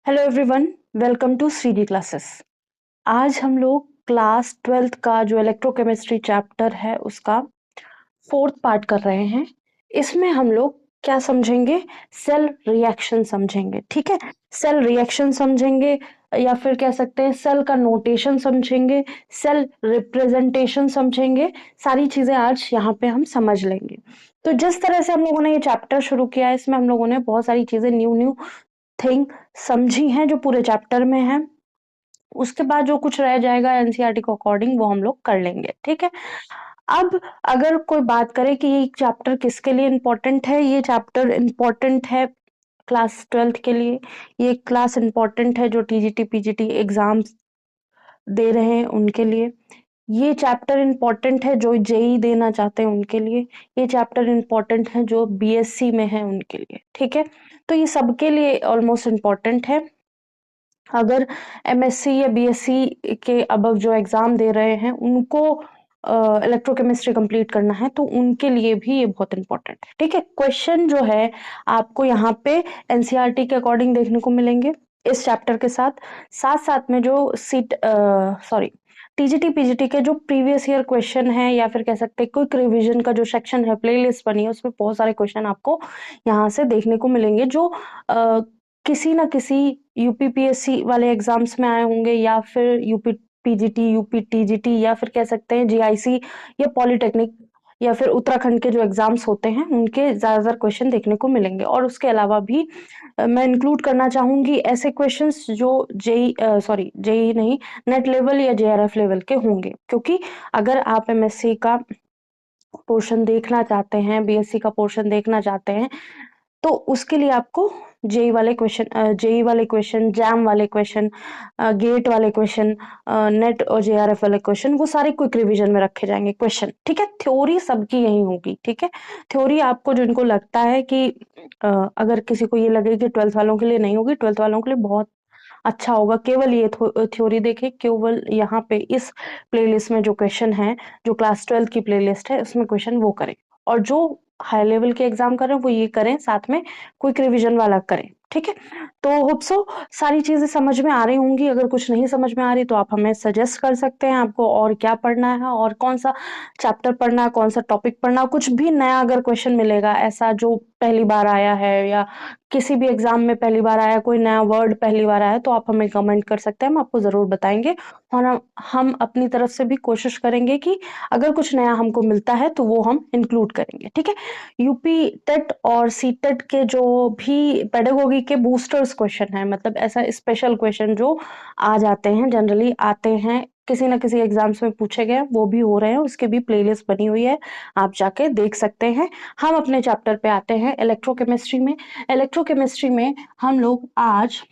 Hello everyone, welcome to Shreeji classes. आज हम लोग क्लास 12th का जो इलेक्ट्रोकेमिस्ट्री चैप्टर है उसका फोर्थ पार्ट कर रहे हैं। इसमें हम लोग क्या समझेंगे? सेल रिएक्शन समझेंगे। ठीक है, सेल रिएक्शन समझेंगे या फिर कह सकते हैं सेल का नोटेशन समझेंगे, सेल रिप्रेजेंटेशन समझेंगे। सारी चीजें आज यहाँ पे हम समझ लेंगे। तो जिस तरह से हम लोगों ने ये चैप्टर शुरू किया है, इसमें हम लोगों ने बहुत सारी चीजें न्यू न्यू थिंग समझी हैं जो पूरे चैप्टर में है। उसके बाद जो कुछ रह जाएगा एनसीईआरटी को अकॉर्डिंग वो हम लोग कर लेंगे। ठीक है, अब अगर कोई बात करे कि ये चैप्टर किसके लिए इम्पोर्टेंट है, ये चैप्टर इम्पोर्टेंट है क्लास 12th के लिए। ये क्लास इम्पोर्टेंट है जो टीजीटी पीजीटी एग्जाम्स दे रहे हैं उनके लिए। ये चैप्टर इम्पोर्टेंट है जो जेई देना चाहते हैं उनके लिए। ये चैप्टर इम्पोर्टेंट है जो बीएससी में है उनके लिए। ठीक है, तो ये सबके लिए ऑलमोस्ट इम्पोर्टेंट है। अगर एमएससी या बीएससी के अबव जो एग्जाम दे रहे हैं उनको इलेक्ट्रोकेमिस्ट्री कंप्लीट करना है तो उनके लिए भी ये बहुत इंपॉर्टेंट है। ठीक है, क्वेश्चन जो है आपको यहाँ पे एनसीईआरटी के अकॉर्डिंग देखने को मिलेंगे इस चैप्टर के साथ। साथ साथ में जो टीजीटी पीजीटी के जो प्रीवियस ईयर क्वेश्चन है या फिर कह सकते हैं क्विक रिवीजन का जो सेक्शन है, प्लेलिस्ट बनी है, उसमें बहुत सारे क्वेश्चन आपको यहाँ से देखने को मिलेंगे जो किसी ना किसी यूपीपीएससी वाले एग्जाम्स में आए होंगे या फिर यूपी पीजीटी, यूपी टीजीटी या फिर कह सकते हैं जीआईसी या पॉलिटेक्निक या फिर उत्तराखंड के जो एग्जाम्स होते हैं उनके ज्यादातर क्वेश्चन देखने को मिलेंगे। और उसके अलावा भी मैं इंक्लूड करना चाहूंगी ऐसे क्वेश्चंस जो जेई नहीं, नेट लेवल या जेआरएफ लेवल के होंगे। क्योंकि अगर आप एमएससी का पोर्शन देखना चाहते हैं, बीएससी का पोर्शन देखना चाहते हैं, तो उसके लिए आपको जेई वाले क्वेश्चन, जैम वाले क्वेश्चन, गेट वाले क्वेश्चन, नेट और जेआरएफ वाले क्वेश्चन, वो सारे क्विक रिवीजन में रखे जाएंगे क्वेश्चन। ठीक है, थ्योरी सबकी यही होगी। ठीक है, थ्योरी आपको जिनको लगता है कि अगर किसी को ये लगे कि 12th वालों के लिए नहीं होगी, 12th वालों के लिए बहुत अच्छा होगा केवल ये थ्योरी देखे। केवल यहाँ पे इस प्लेलिस्ट में जो क्वेश्चन है, जो क्लास 12th की प्लेलिस्ट है, उसमें क्वेश्चन वो करें। और जो हाई लेवल के एग्जाम कर रहे हैं वो ये करें, साथ में क्विक रिवीजन वाला करें। ठीक है, तो होप सो सारी चीजें समझ में आ रही होंगी। अगर कुछ नहीं समझ में आ रही तो आप हमें सजेस्ट कर सकते हैं आपको और क्या पढ़ना है और कौन सा चैप्टर पढ़ना है, कौन सा टॉपिक पढ़ना है। कुछ भी नया अगर क्वेश्चन मिलेगा ऐसा जो पहली बार आया है या किसी भी एग्जाम में पहली बार आया, कोई नया वर्ड पहली बार आया, तो आप हमें कमेंट कर सकते हैं, हम आपको जरूर बताएंगे। और हम अपनी तरफ से भी कोशिश करेंगे कि अगर कुछ नया हमको मिलता है तो वो हम इंक्लूड करेंगे। ठीक है, यूपी टेट और सी टेट के जो भी पेडागोगी के बूस्टर्स क्वेश्चन है, मतलब ऐसा स्पेशल क्वेश्चन जो आ जाते हैं, जनरली आते हैं, किसी ना किसी एग्जाम्स में पूछे गए, वो भी हो रहे हैं, उसकी भी प्लेलिस्ट बनी हुई है, आप जाके देख सकते हैं। हम अपने चैप्टर पे आते हैं इलेक्ट्रोकेमिस्ट्री में। इलेक्ट्रोकेमिस्ट्री में हम लोग आज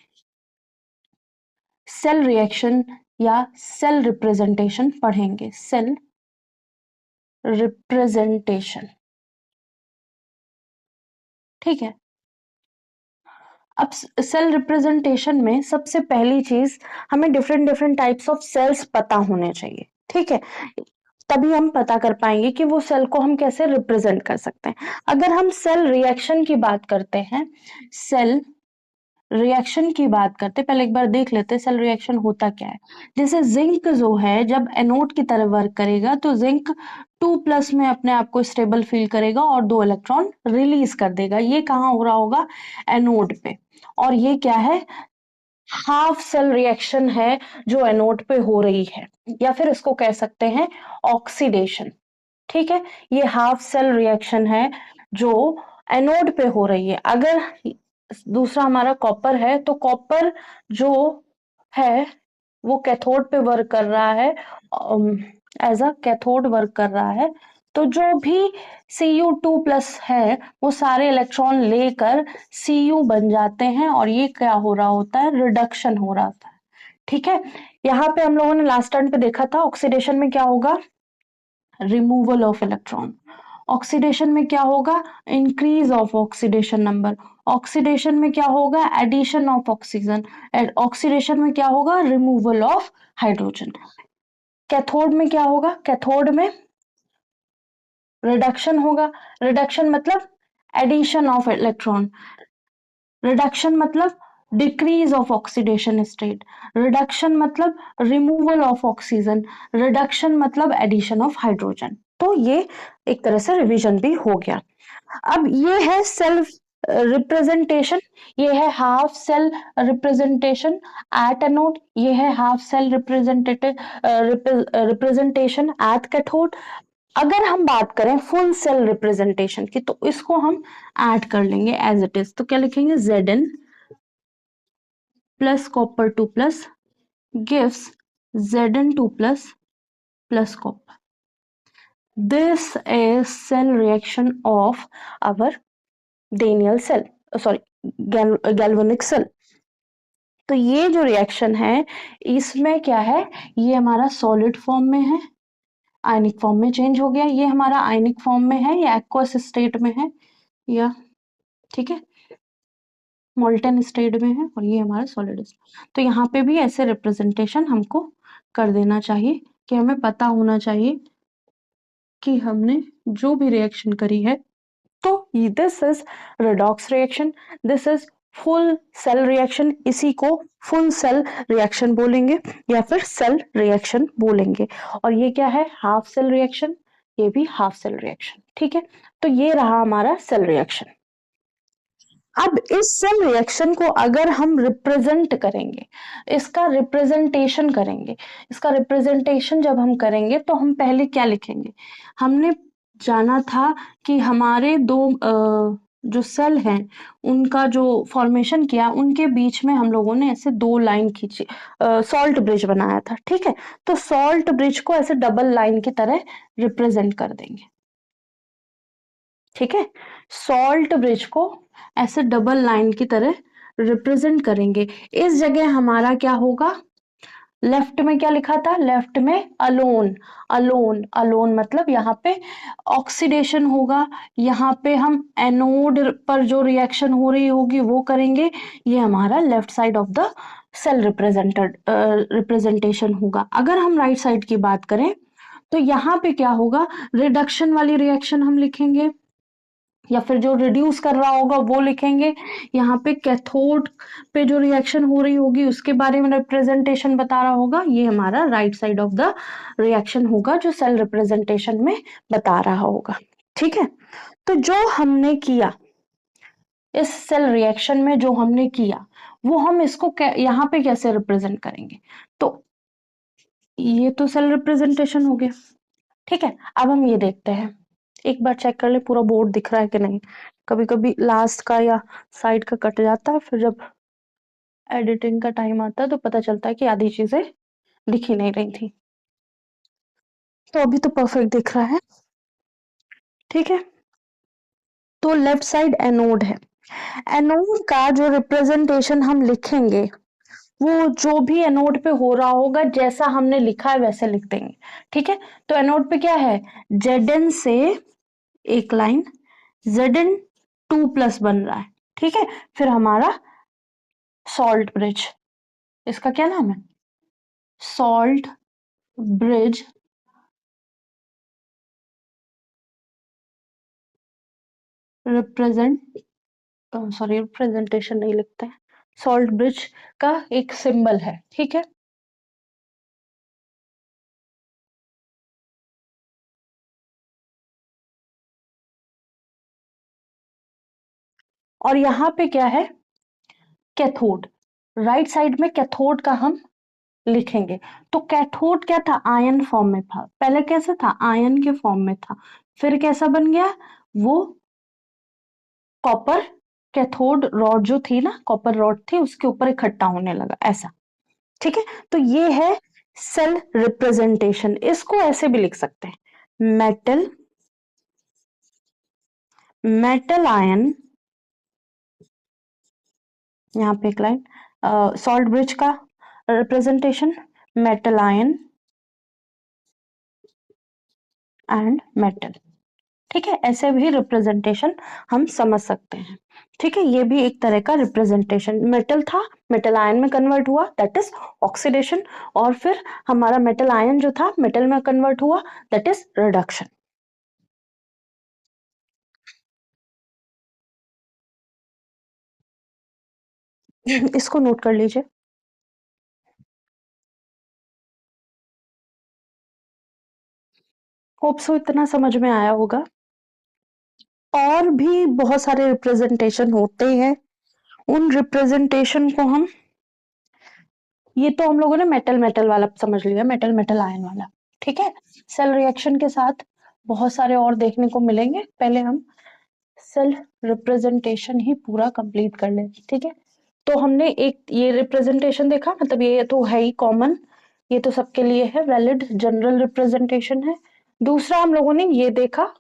सेल रिएक्शन या सेल रिप्रेजेंटेशन पढ़ेंगे। सेल रिप्रेजेंटेशन, ठीक है। अब सेल रिप्रेजेंटेशन में सबसे पहली चीज हमें different different types of cells पता होने चाहिए। ठीक है, तभी हम पता कर पाएंगे कि वो सेल को हम कैसे रिप्रेजेंट कर सकते हैं। अगर हम सेल रिएक्शन की बात करते हैं, सेल रिएक्शन की बात करते, पहले एक बार देख लेते सेल रिएक्शन होता क्या है। जैसे जिंक जो है जब एनोड की तरह वर्क करेगा तो जिंक 2+ में अपने आप को स्टेबल फील करेगा और 2 इलेक्ट्रॉन रिलीज कर देगा। ये कहाँ हो रहा होगा? एनोड पे। और ये क्या है? हाफ सेल रिएक्शन है जो एनोड पे हो रही है, या फिर इसको कह सकते हैं ऑक्सीडेशन। ठीक है, ये हाफ सेल रिएक्शन है जो एनोड पे हो रही है। अगर दूसरा हमारा कॉपर है तो कॉपर जो है वो कैथोड पे वर्क कर रहा है, एज अ कैथोड वर्क कर रहा है। तो जो भी Cu2+ है वो सारे इलेक्ट्रॉन लेकर Cu बन जाते हैं और ये क्या हो रहा होता है? रिडक्शन हो रहा था। ठीक है, यहाँ पे हम लोगों ने लास्ट टर्न पे देखा था ऑक्सीडेशन में क्या होगा? Removal of electron. ऑक्सीडेशन में क्या होगा? Increase of oxidation number. Oxidation में क्या होगा? Addition of oxygen. ऑक्सीडेशन में क्या होगा? Removal of hydrogen. कैथोड में क्या होगा? कैथोड में रिडक्शन होगा। रिडक्शन मतलब एडिशन ऑफ इलेक्ट्रॉन। रिडक्शन मतलब decrease of oxidation state, reduction मतलब रिमूवल ऑफ ऑक्सीजन, रिडक्शन मतलब एडिशन ऑफ हाइड्रोजन। तो ये एक तरह से रिवीजन भी हो गया। अब ये है सेल्फ रिप्रेजेंटेशन, ये है half cell representation at anode, ये है half cell representation at cathode. अगर हम बात करें फुल सेल रिप्रेजेंटेशन की तो इसको हम ऐड कर लेंगे एज इट इज। तो क्या लिखेंगे, Zn plus copper 2 plus gives Zn2 plus plus copper. This is cell reaction of our Daniel cell, sorry galvanic cell. तो ये जो रिएक्शन है इसमें क्या है, ये हमारा सॉलिड फॉर्म में है, आयनिक फॉर्म में चेंज हो गया, ये हमारा आयनिक फॉर्म में है या एक्वस स्टेट में है या ठीक है मोल्टन स्टेट में है, और ये हमारा सॉलिड स्टेट। तो यहाँ पे भी ऐसे रिप्रेजेंटेशन हमको कर देना चाहिए कि हमें पता होना चाहिए कि हमने जो भी रिएक्शन करी है। तो this is redox reaction, this is full cell reaction, इसी को फुल सेल रिएक्शन बोलेंगे या फिर सेल रिएक्शन बोलेंगे। और ये क्या है, हाफ सेल रिएक्शन, ये भी हाफ सेल रिएक्शन। ठीक है, तो ये रहा हमारा सेल रिएक्शन। अब इस सेल रिएक्शन को अगर हम रिप्रेजेंट करेंगे, इसका रिप्रेजेंटेशन करेंगे, इसका रिप्रेजेंटेशन जब हम करेंगे तो हम पहले क्या लिखेंगे, हमने जाना था कि हमारे दो जो सेल हैं उनका जो फॉर्मेशन किया उनके बीच में हम लोगों ने ऐसे दो लाइन खींची, सॉल्ट ब्रिज बनाया था। ठीक है, तो सॉल्ट ब्रिज को ऐसे डबल लाइन की तरह रिप्रेजेंट कर देंगे। ठीक है, सॉल्ट ब्रिज को ऐसे डबल लाइन की तरह रिप्रेजेंट करेंगे। इस जगह हमारा क्या होगा, लेफ्ट में क्या लिखा था, लेफ्ट में अलोन, अलोन अलोन मतलब यहाँ पे ऑक्सीडेशन होगा, यहाँ पे हम एनोड पर जो रिएक्शन हो रही होगी वो करेंगे। ये हमारा left side of the cell representation होगा। अगर हम राइट साइड की बात करें तो यहाँ पे क्या होगा, रिडक्शन वाली रिएक्शन हम लिखेंगे या फिर जो रिड्यूस कर रहा होगा वो लिखेंगे। यहाँ पे कैथोड पे जो रिएक्शन हो रही होगी उसके बारे में रिप्रेजेंटेशन बता रहा होगा। ये हमारा right side of the reaction होगा जो सेल रिप्रेजेंटेशन में बता रहा होगा। ठीक है, तो जो हमने किया इस सेल रिएक्शन में, जो हमने किया वो हम इसको यहाँ पे कैसे रिप्रेजेंट करेंगे। तो ये तो सेल रिप्रेजेंटेशन हो गया। ठीक है, अब हम ये देखते हैं, एक बार चेक कर ले पूरा बोर्ड दिख रहा है कि नहीं। कभी कभी लास्ट का या साइड का कट जाता है, फिर जब एडिटिंग का टाइम आता है तो पता चलता है कि आधी चीजें दिख ही नहीं रही थी। तो अभी तो परफेक्ट दिख रहा है। ठीक है, तो लेफ्ट साइड एनोड है, एनोड का जो रिप्रेजेंटेशन हम लिखेंगे वो जो भी एनोड पे हो रहा होगा जैसा हमने लिखा है वैसे लिख देंगे। ठीक है, तो एनोड पे क्या है, Zn से एक लाइन Zn2 प्लस बन रहा है। ठीक है, फिर हमारा सॉल्ट ब्रिज, इसका क्या नाम है, salt bridge represent, sorry representation नहीं लिखते हैं, सॉल्ट ब्रिज का एक सिंबल है। ठीक है, और यहाँ पे क्या है, कैथोड, राइट साइड में कैथोड का हम लिखेंगे। तो कैथोड क्या था, आयन फॉर्म में था, पहले कैसा था, आयन के फॉर्म में था, फिर कैसा बन गया, वो कॉपर कैथोड रॉड जो थी ना, कॉपर रॉड थी उसके ऊपर इकट्ठा होने लगा ऐसा। ठीक है, तो ये है सेल रिप्रेजेंटेशन। इसको ऐसे भी लिख सकते हैं, मेटल मेटल आयन, यहाँ पे एक लाइन, सॉल्ट ब्रिज का representation, metal ion and metal. ठीक है, ऐसे भी रिप्रेजेंटेशन हम समझ सकते हैं। ठीक है, ये भी एक तरह का रिप्रेजेंटेशन, मेटल था मेटल आयन में कन्वर्ट हुआ दैट इज ऑक्सीडेशन, और फिर हमारा मेटल आयन जो था मेटल में कन्वर्ट हुआ दैट इज रिडक्शन। इसको नोट कर लीजिए। होप सो इतना समझ में आया होगा। और भी बहुत सारे रिप्रेजेंटेशन होते हैं, उन रिप्रेजेंटेशन को हम, ये तो हम लोगों ने मेटल मेटल वाला समझ लिया, मेटल मेटल आयन वाला, ठीक है। सेल रिएक्शन के साथ बहुत सारे और देखने को मिलेंगे, पहले हम सेल रिप्रेजेंटेशन ही पूरा कंप्लीट कर लें, ठीक है। तो हमने एक ये रिप्रेजेंटेशन देखा, मतलब ये तो है ही कॉमन, ये तो सबके लिए है, वैलिड जनरल रिप्रेजेंटेशन है। दूसरा हम लोगों ने ये देखा,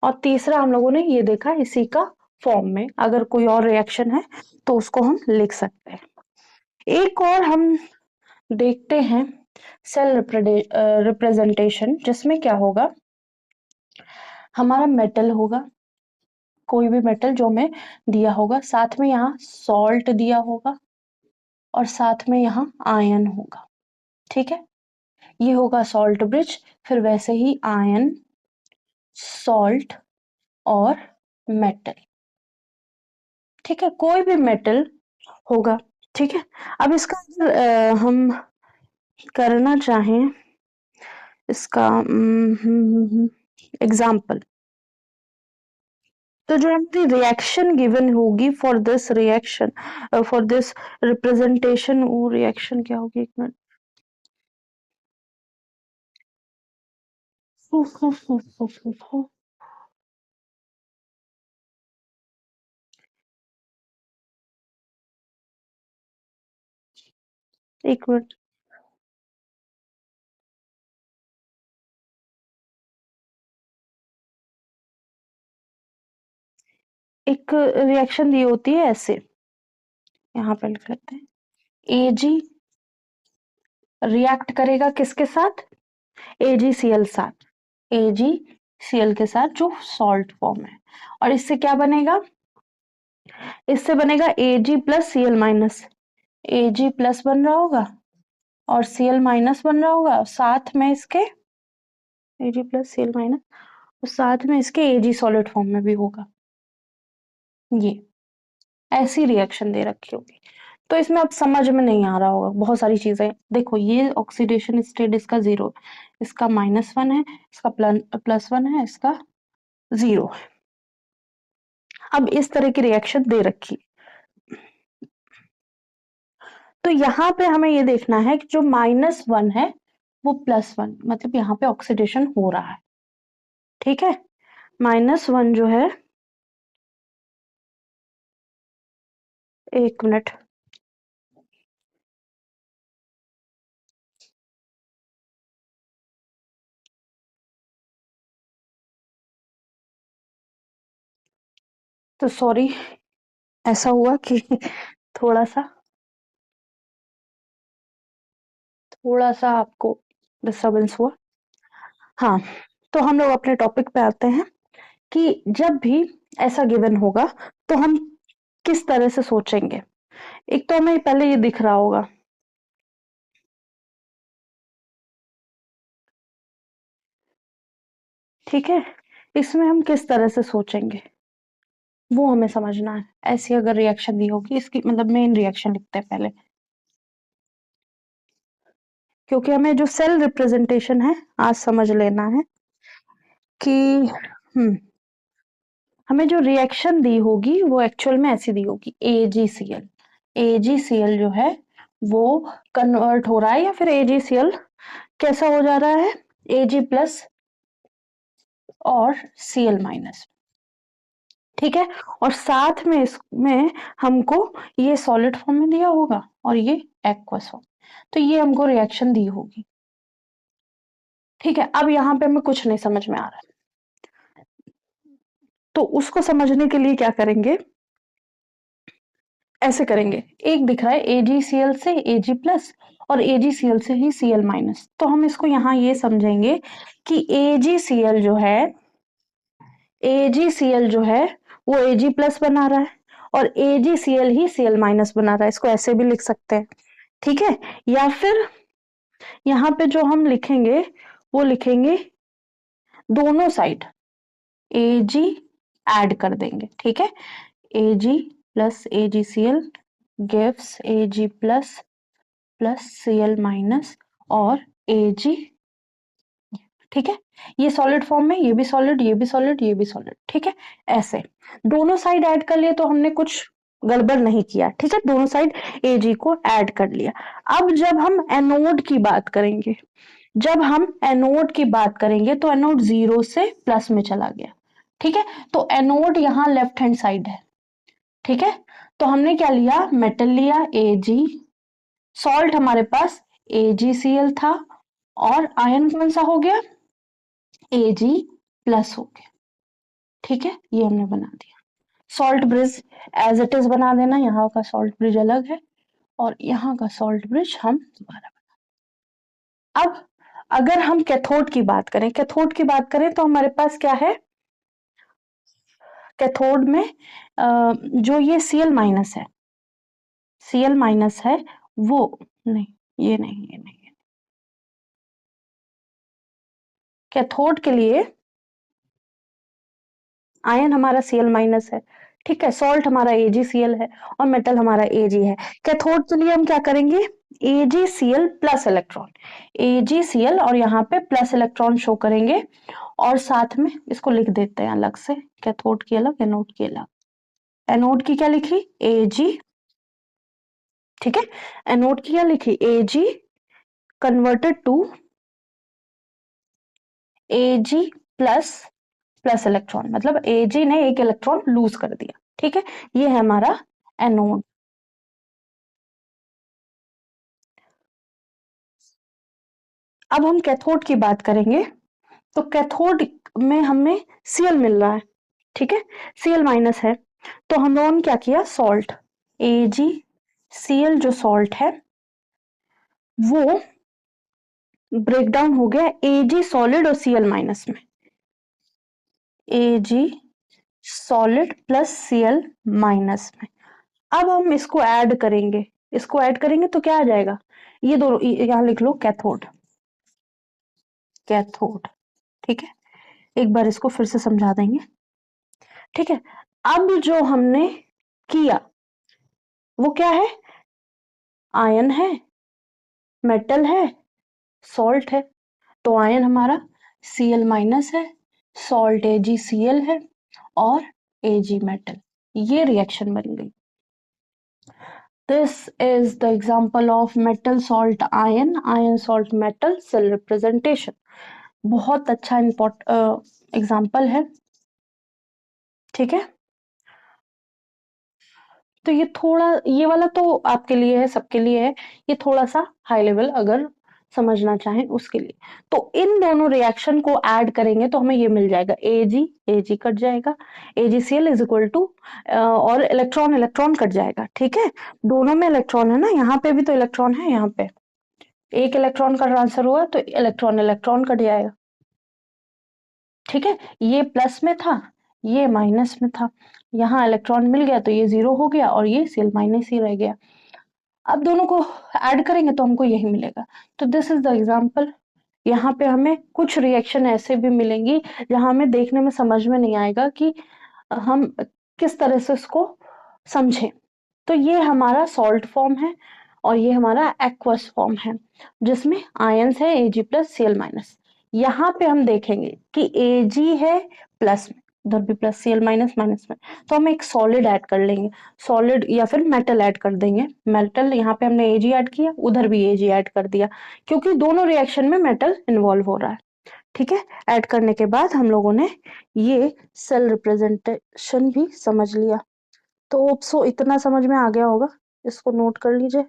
और तीसरा हम लोगों ने ये देखा इसी का फॉर्म में, अगर कोई और रिएक्शन है तो उसको हम लिख सकते हैं। एक और हम देखते हैं सेल रिप्रेजेंटेशन, जिसमें क्या होगा, हमारा मेटल होगा, कोई भी मेटल जो हमें दिया होगा, साथ में यहाँ सॉल्ट दिया होगा, और साथ में यहाँ आयन होगा, ठीक है। ये होगा सॉल्ट ब्रिज, फिर वैसे ही आयन, सॉल्ट और मेटल, ठीक है, कोई भी मेटल होगा, ठीक है। अब इसका अगर हम करना चाहें इसका एग्जाम्पल, तो जो हमारी रिएक्शन गिवन होगी for this reaction, for this representation, वो रिएक्शन क्या होगी, एक मिनट। एक मिनट, एक रिएक्शन दी होती है ऐसे, यहाँ पे लिख लेते हैं, एजी रिएक्ट करेगा किसके साथ, एजीसीएल साथ, एजीसीएल के साथ जो सॉल्ट फॉर्म है, और इससे क्या बनेगा, इससे बनेगा एजी प्लस सीएल माइनस, एजी प्लस बन रहा होगा और सीएल माइनस बन रहा होगा, साथ में इसके एजी प्लस सीएल माइनस, और साथ में इसके एजी सॉलिड फॉर्म में भी होगा, ये ऐसी रिएक्शन दे रखी होगी। तो इसमें अब समझ में नहीं आ रहा होगा बहुत सारी चीजें, देखो ये ऑक्सीडेशन स्टेट इसका 0, इसका -1 है, इसका +1 है, इसका 0 है। अब इस तरह की रिएक्शन दे रखी, तो यहाँ पे हमें ये देखना है कि जो -1 है वो +1, मतलब यहाँ पे ऑक्सीडेशन हो रहा है, ठीक है। -1 जो है, एक मिनट, तो सॉरी, ऐसा हुआ कि थोड़ा सा आपको डिस्टरबेंस हुआ। हाँ, तो हम लोग अपने टॉपिक पे आते हैं कि जब भी ऐसा गिवन होगा तो हम किस तरह से सोचेंगे। एक तो हमें पहले ये दिख रहा होगा, ठीक है, इसमें हम किस तरह से सोचेंगे वो हमें समझना है। ऐसी अगर रिएक्शन दी होगी, इसकी मतलब मेन रिएक्शन लिखते हैं पहले, क्योंकि हमें जो सेल रिप्रेजेंटेशन है आज समझ लेना है कि हमें जो रिएक्शन दी होगी वो एक्चुअल में ऐसी दी होगी, एजीसीएल, एजीसीएल जो है वो कन्वर्ट हो रहा है, या फिर एजीसीएल कैसा हो जा रहा है, एजी प्लस और सीएल माइनस, ठीक है। और साथ में इसमें हमको ये सॉलिड फॉर्म में दिया होगा और ये एक्वस फॉर्म, तो ये हमको रिएक्शन दी होगी, ठीक है। अब यहाँ पे हमें कुछ नहीं समझ में आ रहा है, तो उसको समझने के लिए क्या करेंगे, ऐसे करेंगे, एक दिख रहा है एजीसीएल से एजी प्लस और एजीसीएल से ही सीएल माइनस, तो हम इसको यहाँ ये समझेंगे कि एजीसीएल जो है, एजीसीएल जो है वो एजी प्लस बना रहा है और एजीसीएल ही सीएल माइनस बना रहा है, इसको ऐसे भी लिख सकते हैं, ठीक है। या फिर यहाँ पे जो हम लिखेंगे वो लिखेंगे दोनों साइड एजी ऐड कर देंगे, ठीक है, AG plus AGCL gives Ag plus plus Cl minus और Ag, ठीक है। ये सॉलिड फॉर्म में, ये भी सॉलिड, ये भी सॉलिड, ये भी सॉलिड, ठीक है। ऐसे दोनों साइड ऐड कर लिए तो हमने कुछ गड़बड़ नहीं किया, ठीक है। दोनों साइड Ag को ऐड कर लिया। अब जब हम एनोड की बात करेंगे, जब हम एनोड की बात करेंगे तो एनोड 0 से प्लस में चला गया, ठीक है। तो एनोड यहाँ लेफ्ट हैंड साइड है, ठीक है। तो हमने क्या लिया, मेटल लिया Ag, सॉल्ट हमारे पास AgCl था, और आयन कौन सा हो गया, Ag प्लस हो गया, ठीक है। ये हमने बना दिया। Salt bridge as it is बना देना, यहाँ का सॉल्ट ब्रिज अलग है और यहाँ का सॉल्ट ब्रिज हम दोबारा। अब अगर हम कैथोड की बात करें, कैथोड की बात करें तो हमारे पास क्या है, कैथोड में जो ये Cl माइनस है, Cl माइनस है वो, नहीं ये नहीं, ये नहीं, कैथोड के लिए आयन हमारा Cl माइनस है, ठीक है। सॉल्ट हमारा AgCl है और मेटल हमारा Ag है। कैथोड के लिए हम क्या करेंगे, AgCl प्लस इलेक्ट्रॉन, AgCl और यहाँ पे प्लस इलेक्ट्रॉन शो करेंगे, और साथ में इसको लिख देते हैं अलग से, कैथोड की अलग, एनोड की अलग। एनोड की क्या लिखी, Ag, ठीक है। एनोड की क्या लिखी, Ag converted to Ag plus plus electron, मतलब Ag ने एक इलेक्ट्रॉन लूज कर दिया, ठीक है। ये है हमारा एनोड। अब हम कैथोड की बात करेंगे, तो कैथोड में हमें Cl मिल रहा है, ठीक है। Cl माइनस है, तो हम लोगों ने क्या किया, सॉल्ट AgCl जो सॉल्ट है वो ब्रेक डाउन हो गया Ag सॉलिड और Cl माइनस में, Ag solid plus Cl minus में। अब हम इसको ऐड करेंगे, इसको ऐड करेंगे तो क्या आ जाएगा, ये दोनों यहां लिख लो, कैथोड, कैथोड, ठीक है। एक बार इसको फिर से समझा देंगे, ठीक है। अब जो हमने किया वो क्या है, आयन है, मेटल है, सॉल्ट है। तो आयन हमारा Cl माइनस है, सॉल्ट AgCl है और Ag मेटल, ये रिएक्शन बन गई। This is the example of metal salt ion, ion salt metal cell representation. बहुत अच्छा एग्जाम्पल है, ठीक है। तो ये थोड़ा, ये वाला तो आपके लिए है, सबके लिए है, ये थोड़ा सा हाई लेवल अगर समझना चाहें उसके लिए। तो इन दोनों रिएक्शन को ऐड करेंगे तो हमें ये मिल जाएगा, Ag कट जाएगा, AgCl इज इक्वल टू, और इलेक्ट्रॉन इलेक्ट्रॉन कट जाएगा, ठीक है। दोनों में इलेक्ट्रॉन है ना, यहाँ पे भी तो इलेक्ट्रॉन है, यहाँ पे एक इलेक्ट्रॉन का ट्रांसफर हुआ तो इलेक्ट्रॉन इलेक्ट्रॉन कट जाएगा, ठीक है। ये प्लस में था, ये माइनस में था, यहाँ इलेक्ट्रॉन मिल गया तो ये 0 हो गया और ये Cl माइनस ही रह गया। अब दोनों को ऐड करेंगे तो हमको यही मिलेगा। तो दिस इज द एग्जाम्पल। यहाँ पे हमें कुछ रिएक्शन ऐसे भी मिलेंगी जहां हमें देखने में समझ में नहीं आएगा कि हम किस तरह से इसको समझें। तो ये हमारा सॉल्ट फॉर्म है और ये हमारा एक्वस फॉर्म है जिसमें आयंस है Ag प्लस Cl माइनस। यहाँ पे हम देखेंगे कि Ag है प्लस में, उधर भी प्लस, Cl माइनस माइनस में, तो हम एक सॉलिड ऐड कर लेंगे, सॉलिड या फिर मेटल ऐड कर देंगे। मेटल यहाँ पे हमने Ag ऐड किया, उधर भी Ag ऐड कर दिया, क्योंकि दोनों रिएक्शन में मेटल इन्वॉल्व हो रहा है, ठीक है। ऐड करने के बाद हम लोगों ने ये सेल रिप्रेजेंटेशन भी समझ लिया। तो सो इतना समझ में आ गया होगा, इसको नोट कर लीजिए।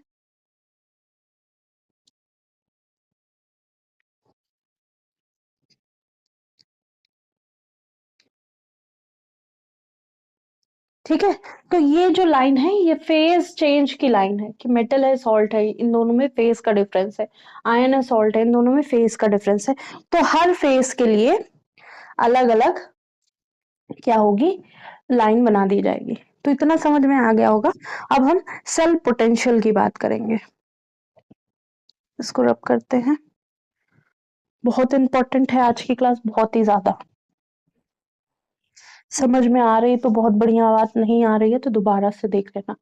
ठीक है, तो ये जो लाइन है ये फेज चेंज की लाइन है कि मेटल है सॉल्ट है, इन दोनों में फेज का डिफरेंस है, आयन है सॉल्ट है, इन दोनों में फेज का डिफरेंस है। तो हर फेज के लिए अलग अलग क्या होगी, लाइन बना दी जाएगी। तो इतना समझ में आ गया होगा। अब हम सेल पोटेंशियल की बात करेंगे, इसको रब करते हैं। बहुत इंपॉर्टेंट है आज की क्लास, बहुत ही ज्यादा। समझ में आ रही तो बहुत बढ़िया बात, नहीं आ रही है तो दोबारा से देख लेना।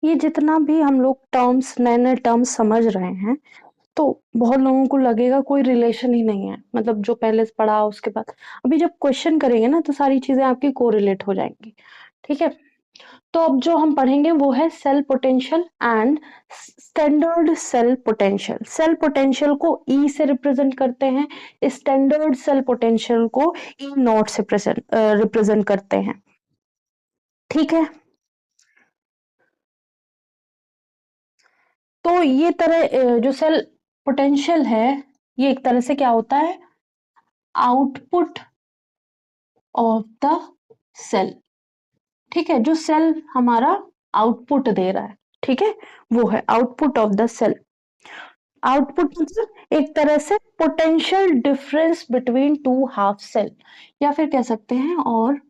ये जितना भी हम लोग टर्म्स नए नए टर्म्स समझ रहे हैं, तो बहुत लोगों को लगेगा कोई रिलेशन ही नहीं है, मतलब जो पहले से पढ़ा उसके बाद अभी जब क्वेश्चन करेंगे ना तो सारी चीजें आपकी कोरिलेट हो जाएंगी। ठीक है, तो अब जो हम पढ़ेंगे वो है cell potential and standard cell potential. Cell potential को ई से रिप्रेजेंट करते हैं, स्टैंडर्ड सेल पोटेंशियल को ई नॉट से रिप्रेजेंट करते हैं। ठीक है, तो ये तरह जो सेल पोटेंशियल है, ये एक तरह से क्या होता है, आउटपुट ऑफ द सेल। ठीक है, जो सेल हमारा आउटपुट दे रहा है, ठीक है, वो है output of the cell. Output मतलब एक तरह से potential difference between two half cell, या फिर कह सकते हैं और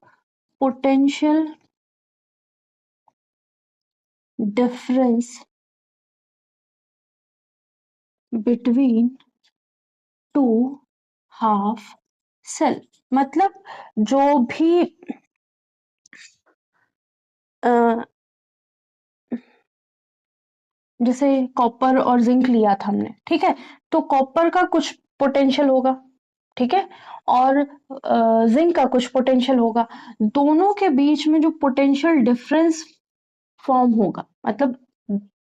potential difference between two half cell. मतलब जो भी अ, जैसे कॉपर और जिंक लिया था हमने, ठीक है, तो कॉपर का कुछ पोटेंशियल होगा, ठीक है, और जिंक का कुछ पोटेंशियल होगा। दोनों के बीच में जो पोटेंशियल डिफरेंस फॉर्म होगा, मतलब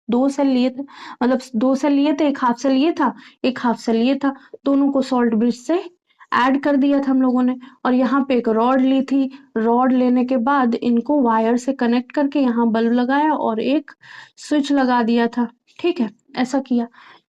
दो सेल लिए थे, मतलब दो सेल लिए थे, एक हाफ सेल ये था, एक हाफ सेल ये था, दोनों को सॉल्ट ब्रिज से ऐड कर दिया था हम लोगों ने, और यहाँ पे एक रॉड ली थी। रॉड लेने के बाद इनको वायर से कनेक्ट करके यहाँ बल्ब लगाया और एक स्विच लगा दिया था। ठीक है, ऐसा किया,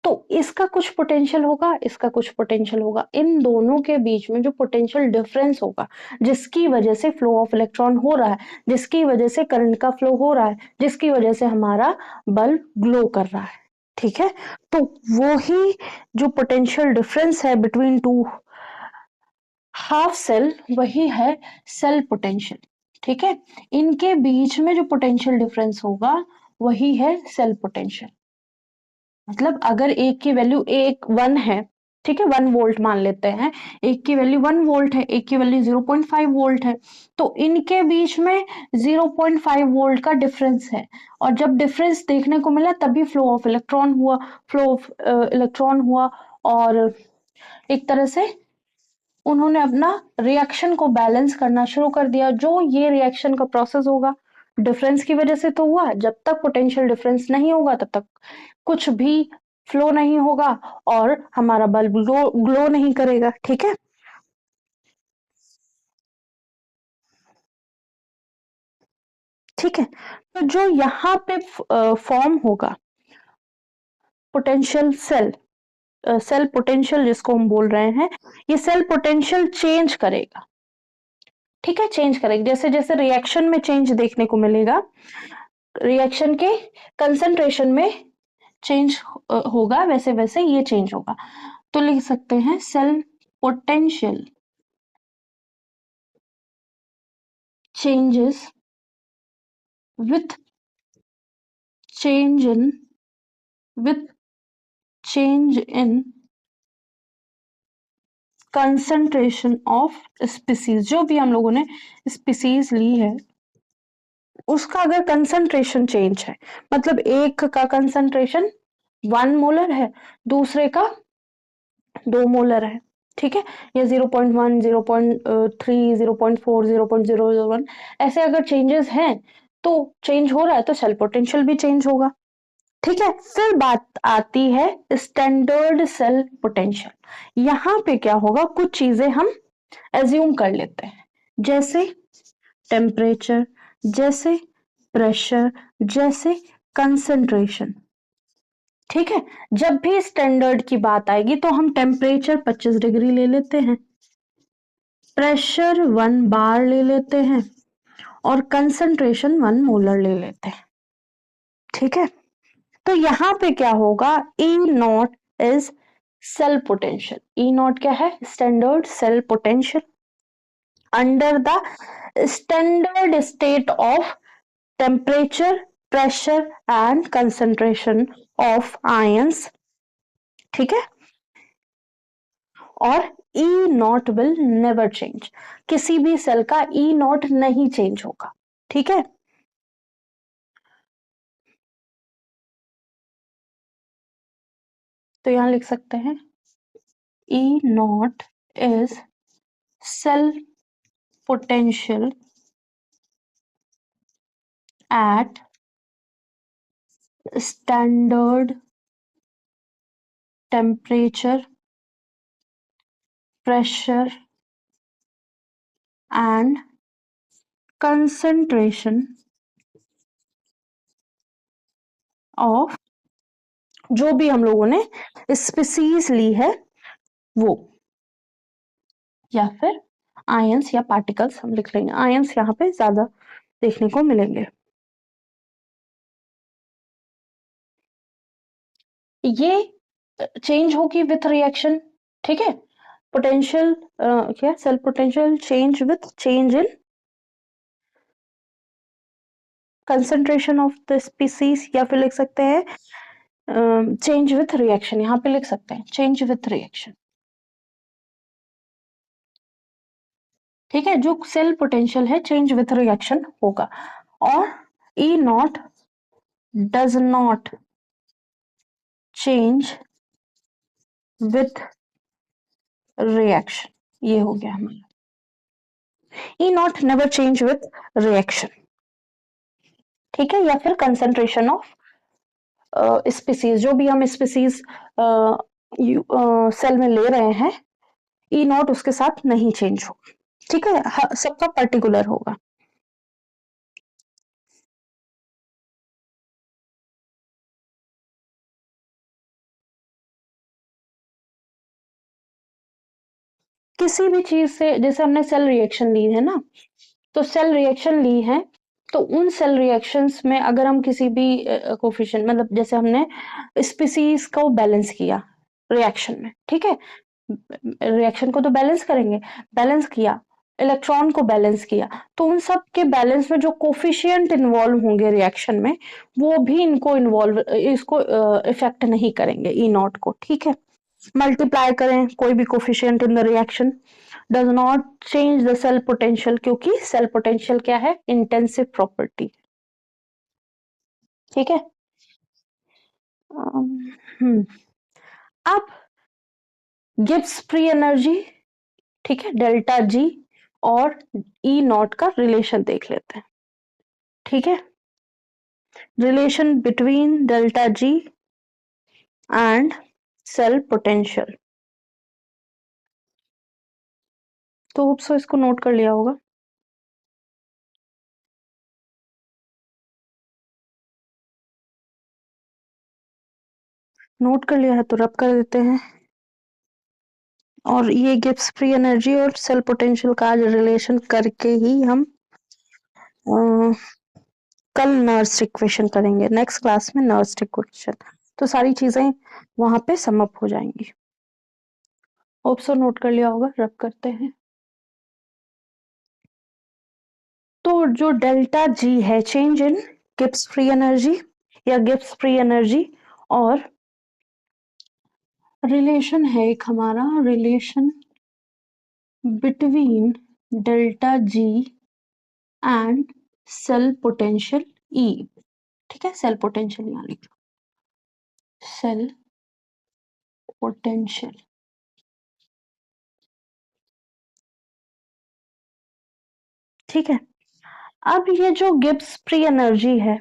तो इसका कुछ पोटेंशियल होगा, इसका कुछ पोटेंशियल होगा, इन दोनों के बीच में जो पोटेंशियल डिफरेंस होगा, जिसकी वजह से फ्लो ऑफ इलेक्ट्रॉन हो रहा है, जिसकी वजह से करंट का फ्लो हो रहा है, जिसकी वजह से हमारा बल्ब ग्लो कर रहा है। ठीक है, तो वो ही जो पोटेंशियल डिफरेंस है बिटवीन टू हाफ सेल, वही है सेल पोटेंशियल। ठीक है, इनके बीच में जो पोटेंशियल डिफरेंस होगा वही है सेल पोटेंशियल। मतलब अगर एक की वैल्यू एक 1 है, ठीक है, 1 वोल्ट मान लेते हैं, एक की वैल्यू 1 वोल्ट है, एक की वैल्यू 0.5 वोल्ट है, तो इनके बीच में 0.5 वोल्ट का डिफरेंस है, और जब डिफरेंस देखने को मिला तभी फ्लो ऑफ इलेक्ट्रॉन हुआ, फ्लो ऑफ इलेक्ट्रॉन हुआ, और एक तरह से उन्होंने अपना रिएक्शन को बैलेंस करना शुरू कर दिया। जो ये रिएक्शन का प्रोसेस होगा डिफरेंस की वजह से तो हुआ, जब तक पोटेंशियल डिफरेंस नहीं होगा तब तक कुछ भी फ्लो नहीं होगा और हमारा बल्ब ग्लो नहीं करेगा। ठीक है, ठीक है, तो जो यहाँ पे फॉर्म होगा पोटेंशियल सेल, सेल पोटेंशियल जिसको हम बोल रहे हैं, ये सेल पोटेंशियल चेंज करेगा। ठीक है, चेंज करेगा, जैसे जैसे रिएक्शन में चेंज देखने को मिलेगा, रिएक्शन के कंसंट्रेशन में चेंज होगा, वैसे वैसे ये चेंज होगा। तो लिख सकते हैं cell potential changes with change in with change in concentration of species। जो भी हम लोगों ने स्पीसीज ली है उसका अगर कंसंट्रेशन चेंज है, मतलब एक का कंसंट्रेशन 1 मोलर है, दूसरे का 2 मोलर है, ठीक है, या 0.1 0.3 0.4 0.001, ऐसे अगर चेंजेस हैं तो चेंज हो रहा है तो सेल पोटेंशियल भी चेंज होगा। ठीक है, फिर बात आती है स्टैंडर्ड सेल पोटेंशियल। यहां पे क्या होगा, कुछ चीजें हम एज्यूम कर लेते हैं, जैसे टेम्परेचर, जैसे प्रेशर, जैसे कंसंट्रेशन। ठीक है, जब भी स्टैंडर्ड की बात आएगी तो हम टेम्परेचर 25 डिग्री ले लेते हैं, प्रेशर 1 बार ले लेते हैं, और कंसंट्रेशन 1 मोलर ले लेते हैं। ठीक है, तो यहां पे क्या होगा, E not is cell potential. E not क्या है, standard cell potential under the standard state of temperature, pressure and concentration of ions. ठीक है, और E not will never change, किसी भी सेल का ई नॉट नहीं चेंज होगा। ठीक है, तो यहाँ लिख सकते हैं E naught is cell potential at standard temperature, pressure and concentration of जो भी हम लोगों ने स्पीसीज ली है वो, या फिर आयंस या पार्टिकल्स हम लिख लेंगे। आयंस यहाँ पे ज्यादा देखने को मिलेंगे। ये चेंज होगी विथ रिएक्शन, ठीक है। पोटेंशियल क्या, cell potential change with change in concentration of the species, या फिर लिख सकते हैं चेंज विथ रिएक्शन, यहाँ पे लिख सकते हैं चेंज विथ रिएक्शन, ठीक है। जो सेल पोटेंशियल है चेंज विथ रिएक्शन होगा। और E not does not change with reaction, ये हो गया हमारा। E not never change with reaction, ठीक है। या फिर कंसंट्रेशन ऑफ स्पीसीज, जो भी हम स्पीसीज सेल में ले रहे हैं, E नॉट उसके साथ नहीं चेंज होगा, ठीक है। सबका पर्टिकुलर होगा। किसी भी चीज से, जैसे हमने सेल रिएक्शन ली है ना, तो सेल रिएक्शन ली है, तो उन सेल रिएक्शंस में अगर हम किसी भी कोफिशिएंट, मतलब जैसे हमने स्पीसीज को बैलेंस किया रिएक्शन में, ठीक है। रिएक्शन को तो बैलेंस करेंगे, बैलेंस किया, इलेक्ट्रॉन को बैलेंस किया, तो उन सब के बैलेंस में जो कोफिशिएंट इन्वॉल्व होंगे रिएक्शन में, वो भी इनको इसको इफेक्ट नहीं करेंगे ई नॉट को, ठीक है। मल्टीप्लाई करें कोई भी coefficient in the reaction, does not change the cell potential, क्योंकि सेल पोटेंशियल क्या है, इंटेंसिव प्रॉपर्टी, ठीक है। अब गिब्स फ्री एनर्जी, ठीक है, डेल्टा जी और ई नॉट का रिलेशन देख लेते हैं, ठीक है। Relation between delta G and cell potential, तो होप सो इसको नोट कर लिया होगा। नोट कर लिया है तो रब कर देते हैं। और ये गिब्स फ्री एनर्जी और सेल पोटेंशियल का आज रिलेशन करके ही हम कल नर्स इक्वेशन करेंगे, नेक्स्ट क्लास में नर्स इक्वेशन, तो सारी चीजें वहां पे सम अप हो जाएंगी। होप सो नोट कर लिया होगा, रब करते हैं। तो जो डेल्टा जी है, change in Gibbs free energy या गिब्स फ्री एनर्जी, और रिलेशन है एक हमारा, relation between delta G and cell potential E, ठीक है। सेल पोटेंशियल यहाँ लिख लो, सेल पोटेंशियल, ठीक है। अब ये जो गिब्स फ्री एनर्जी है,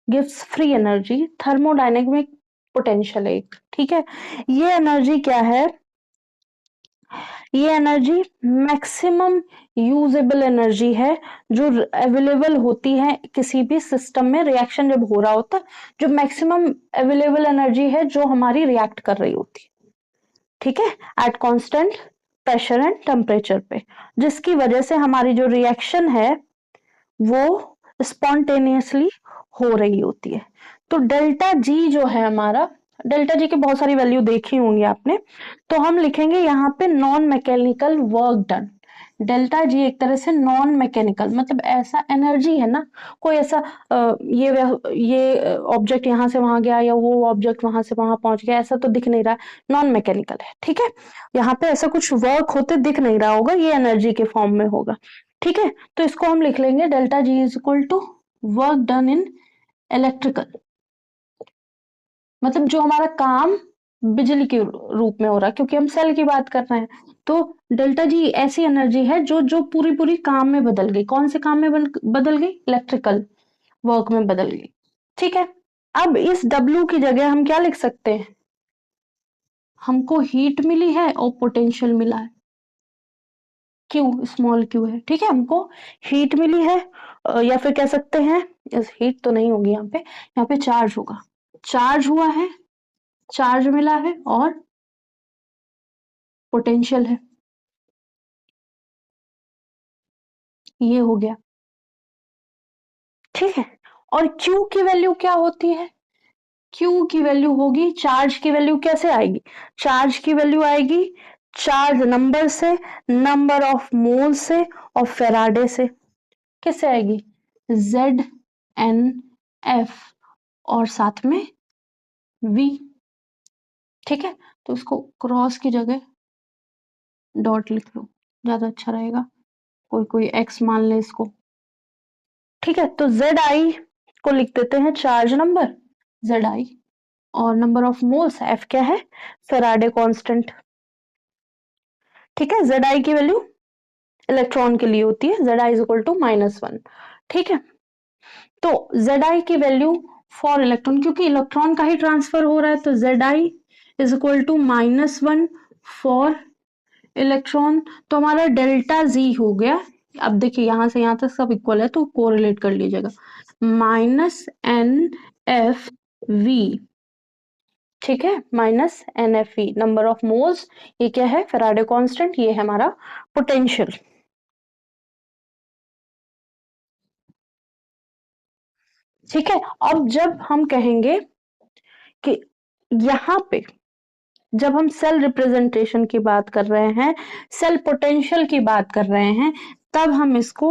gives free energy thermodynamic potential एक, ठीक है। ये एनर्जी क्या है, ये एनर्जी मैक्सिमम यूजेबल एनर्जी है, जो अवेलेबल होती है किसी भी सिस्टम में रिएक्शन जब हो रहा होता, जो मैक्सिमम अवेलेबल एनर्जी है जो हमारी रिएक्ट कर रही होती, ठीक है, at constant pressure and temperature पे, जिसकी वजह से हमारी जो रिएक्शन है वो स्पॉन्टेनियसली हो रही होती है। तो डेल्टा जी जो है हमारा, डेल्टा जी की बहुत सारी वैल्यू देखी होंगी आपने, तो हम लिखेंगे यहाँ पे non mechanical work done. Delta G एक तरह से नॉन मैकेनिकल, मतलब ऐसा एनर्जी है ना, कोई ऐसा ये ऑब्जेक्ट यहाँ से वहां गया या वो ऑब्जेक्ट वहां से वहां पहुंच गया, ऐसा तो दिख नहीं रहा, नॉन मैकेनिकल है, ठीक है। यहाँ पे ऐसा कुछ वर्क होते दिख नहीं रहा होगा, ये एनर्जी के फॉर्म में होगा, ठीक है। तो इसको हम लिख लेंगे delta G is equal to work done in electrical, मतलब जो हमारा काम बिजली के रूप में हो रहा है क्योंकि हम सेल की बात कर रहे हैं। तो डेल्टा जी ऐसी एनर्जी है जो जो पूरी पूरी काम में बदल गई। कौन से काम में बदल गई? इलेक्ट्रिकल वर्क में बदल गई। ठीक है, अब इस W की जगह हम क्या लिख सकते हैं? हमको हीट मिली है और पोटेंशियल मिला है, क्यू, स्मॉल क्यू है। ठीक है, हमको हीट मिली है, या फिर कह सकते हैं, इस हीट तो नहीं होगी यहाँ पे चार्ज होगा। चार्ज हुआ है, चार्ज मिला है और पोटेंशियल है, ये हो गया। ठीक है, और Q की वैल्यू क्या होती है? Q की वैल्यू होगी, चार्ज की वैल्यू कैसे आएगी? चार्ज की वैल्यू आएगी चार्ज नंबर से, नंबर ऑफ मोल से और फेराडे से। कैसे आएगी? Z(N(F) और साथ में V। ठीक है, तो इसको क्रॉस की जगह डॉट लिख लो, ज्यादा अच्छा रहेगा। कोई कोई x मान ले इसको। ठीक है, तो Zi को लिख देते हैं चार्ज नंबर Zi, और नंबर ऑफ मोल्स F क्या है? Faraday constant. ठीक है, Zi की वैल्यू इलेक्ट्रॉन के लिए होती है, Zi इज इक्वल टू -1। ठीक है, तो Zi की वैल्यू फॉर इलेक्ट्रॉन, क्योंकि इलेक्ट्रॉन का ही ट्रांसफर हो रहा है, तो Zi is equal to -1 for electron. तो हमारा डेल्टा जी हो गया। अब देखिए यहां से यहां तक सब इक्वल है तो कोरिलेट कर लीजिएगा। -NF(V), ठीक है, -NF(V), नंबर ऑफ मोल्स, ये क्या है? फेराडे कांस्टेंट, ये है हमारा पोटेंशियल। ठीक है, अब जब हम कहेंगे कि यहाँ पे जब हम सेल रिप्रेजेंटेशन की बात कर रहे हैं, सेल पोटेंशियल की बात कर रहे हैं, तब हम इसको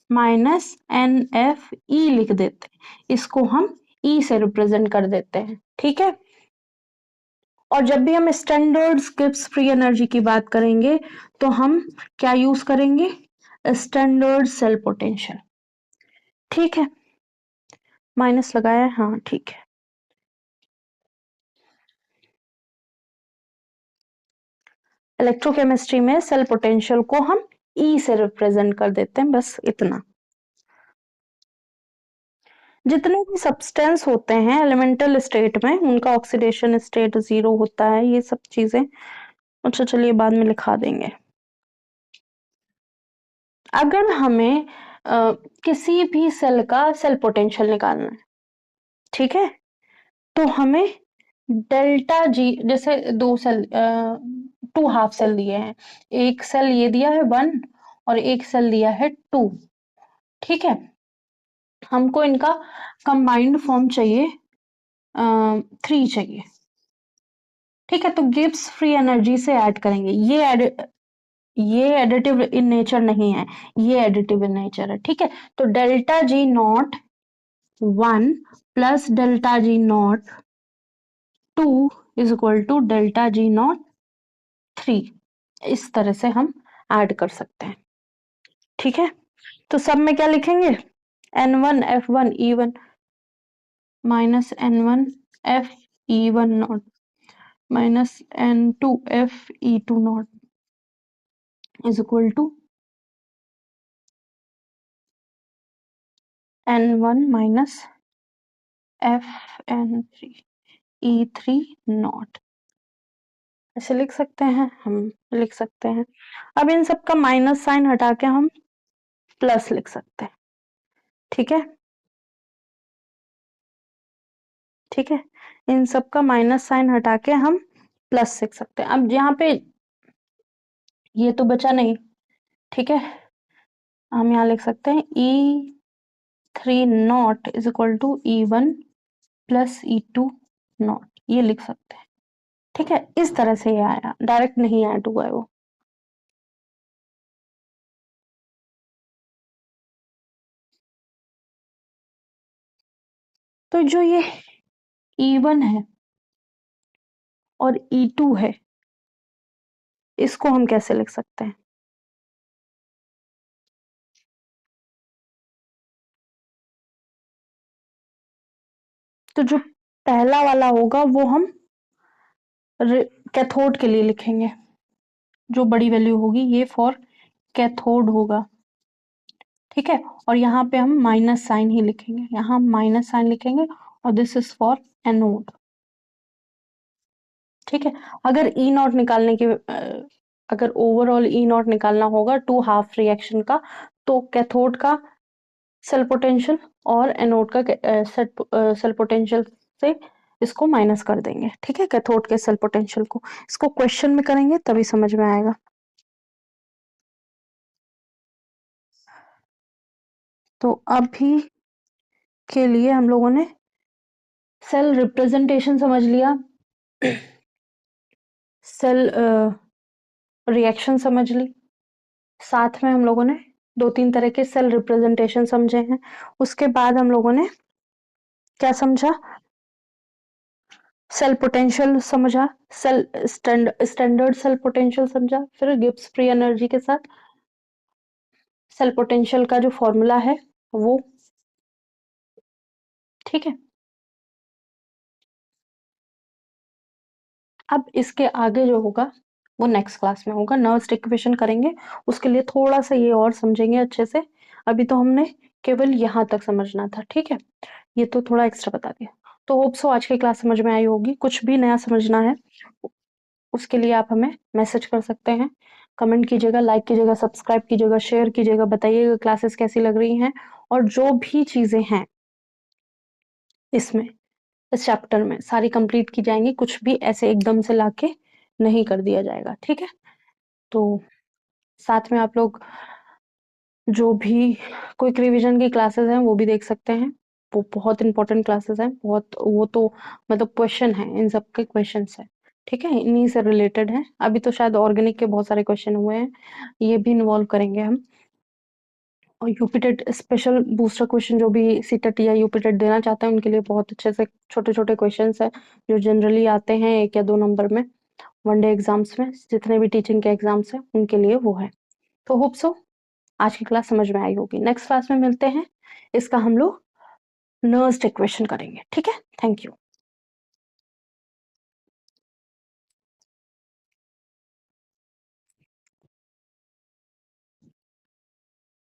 -NFE लिख देते हैं। इसको हम E से रिप्रेजेंट कर देते हैं। ठीक है, और जब भी हम स्टैंडर्ड गिब्स फ्री एनर्जी की बात करेंगे तो हम क्या यूज करेंगे? Standard cell potential. ठीक है, माइनस लगाया है, हाँ ठीक है। इलेक्ट्रोकेमिस्ट्री में सेल पोटेंशियल को हम ई से रिप्रेजेंट कर देते हैं, बस इतना। जितने भी सब्सटेंस होते हैं एलिमेंटल स्टेट में, उनका ऑक्सीडेशन स्टेट 0 होता है, ये सब चीजें। अच्छा चलिए बाद में लिखा देंगे। अगर हमें किसी भी सेल का सेल पोटेंशियल निकालना है, ठीक है, तो हमें डेल्टा जी, जैसे दो सेल, 2 हाफ सेल दिए हैं, एक सेल ये दिया है 1 और एक सेल दिया है 2। ठीक है, हमको इनका कंबाइंड फॉर्म चाहिए, 3 चाहिए। ठीक है, तो गिब्स फ्री एनर्जी से ऐड करेंगे। ये एडिटिव इन नेचर नहीं है, ये एडिटिव इन नेचर है। ठीक है, तो delta G naught 1 plus delta G naught 2 is equal to delta G naught 3। इस तरह से हम ऐड कर सकते हैं। ठीक है, तो सब में क्या लिखेंगे? N1 F1 E1 minus N1 F E1 naught minus N2 F E2 naught is equal to N1 minus FN3 E3 naught. ऐसे लिख सकते हैं, हम लिख सकते हैं। अब इन सब का माइनस साइन हटा के हम प्लस लिख सकते हैं। ठीक है, ठीक है, इन सब का माइनस साइन हटा के हम प्लस लिख सकते हैं। अब यहाँ पे ये तो बचा नहीं। ठीक है, हम यहाँ लिख सकते हैं E3 naught is equal to E1 plus E2 naught, ये लिख सकते हैं। ठीक है, इस तरह से ये आया, डायरेक्ट नहीं ऐड हुआ है वो। तो जो ये E1 है और E2 है, इसको हम कैसे लिख सकते हैं? तो जो पहला वाला होगा वो हम कैथोड के लिए लिखेंगे, जो बड़ी वैल्यू होगी ये फॉर कैथोड होगा, ठीक है। और यहाँ पे हम माइनस साइन ही लिखेंगे, यहाँ हम माइनस साइन लिखेंगे और दिस इज फॉर एनोड, ठीक है। अगर ई नॉट निकालने की अगर ओवरऑल ई नॉट निकालना होगा टू हाफ रिएक्शन का, तो कैथोड का सेल पोटेंशियल और एनोड का सेल पोटेंशियल से इसको माइनस कर देंगे, ठीक है, कैथोड के सेल पोटेंशियल को। इसको क्वेश्चन में करेंगे तभी समझ में आएगा। तो अभी के लिए हम लोगों ने सेल रिप्रेजेंटेशन समझ लिया, सेल रिएक्शन समझ ली, साथ में हम लोगों ने 2-3 तरह के सेल रिप्रेजेंटेशन समझे हैं। उसके बाद हम लोगों ने क्या समझा, सेल पोटेंशियल समझा, सेल स्टैंडर्ड सेल पोटेंशियल समझा, फिर गिब्स फ्री एनर्जी के साथ सेल पोटेंशियल का जो फॉर्मूला है वो, ठीक है। अब इसके आगे जो होगा वो नेक्स्ट क्लास में होगा, नर्व्स इक्वेशन करेंगे, उसके लिए थोड़ा सा ये और समझेंगे अच्छे से। अभी तो हमने केवल यहाँ तक समझना था, ठीक है, ये तो थोड़ा एक्स्ट्रा बता दिया। तो होप सो आज की क्लास समझ में आई होगी। कुछ भी नया समझना है उसके लिए आप हमें मैसेज कर सकते हैं, कमेंट कीजिएगा, लाइक कीजिएगा, सब्सक्राइब कीजिएगा, शेयर कीजिएगा, बताइएगा क्लासेस कैसी लग रही हैं, और जो भी चीजें हैं इसमें, इस चैप्टर में सारी कंप्लीट की जाएंगी, कुछ भी ऐसे एकदम से लाके नहीं कर दिया जाएगा, ठीक है। तो साथ में आप लोग जो भी क्विक रिवीजन की क्लासेस हैं वो भी देख सकते हैं, वो बहुत इंपॉर्टेंट क्लासेस हैं, बहुत, वो तो मतलब क्वेश्चन है, इन सब के क्वेश्चन है, ठीक है, इन्हीं से रिलेटेड है। अभी तो शायद ऑर्गेनिक के बहुत सारे क्वेश्चन हुए हैं, ये भी इन्वॉल्व करेंगे हम। और यूपीटेट स्पेशल बूस्टर क्वेश्चन जो भी सीटेट या यूपीटेट देना चाहते हैं उनके लिए बहुत अच्छे से छोटे छोटे क्वेश्चन है जो जनरली आते हैं 1 या 2 नंबर में वनडे एग्जाम्स में, जितने भी टीचिंग के एग्जाम्स हैं उनके लिए वो है। तो होप सो आज की क्लास समझ में आई होगी। नेक्स्ट क्लास में मिलते हैं, इसका हम लोग नर्व्स इक्वेशन करेंगे, ठीक है। Thank you.